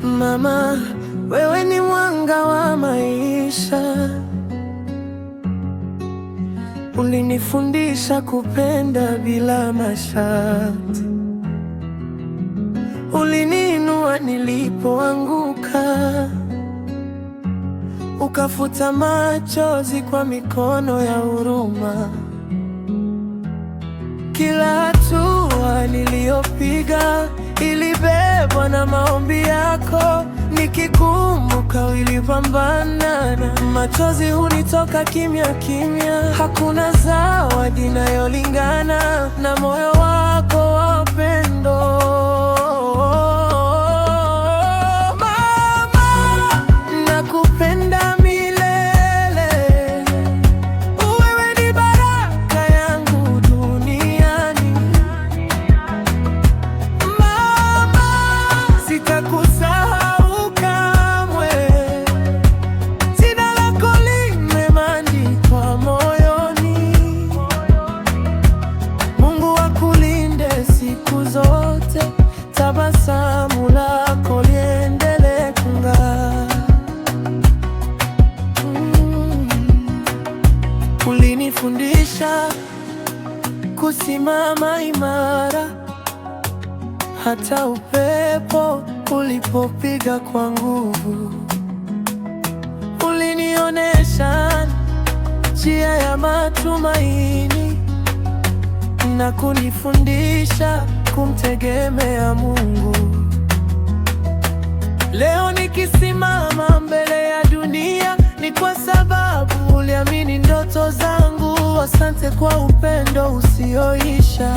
Mama, wewe ni mwanga wa maisha. Ulinifundisha kupenda bila masharti. Uliniinua nilipoanguka, ukafuta machozi kwa mikono ya huruma. Kila hatua niliyopiga ilibebwa na maombi yako. Nikikumbuka ulipambana, machozi hunitoka kimya kimya. Hakuna zawadi inayolingana na moyo wako wa upendo. Mama, nakupenda milele. Wewe ni baraka yangu duniani. Mama, sitakusahau kamwe. Jina lako limeandikwa moyoni. Mungu akulinde siku zote. Tabasamu lako liendelee kung'aa. Ulinifundisha kusimama imara, hata upepo ulipopiga kwa nguvu. Ulinionyesha njia ya matumaini na kunifundisha kumtegemea Mungu. Leo nikisimama mbele ya dunia, ni kwa sababu uliamini ndoto zangu. Asante kwa upendo usioisha.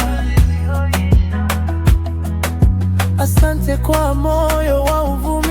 Asante kwa moyo wa uvumilivu.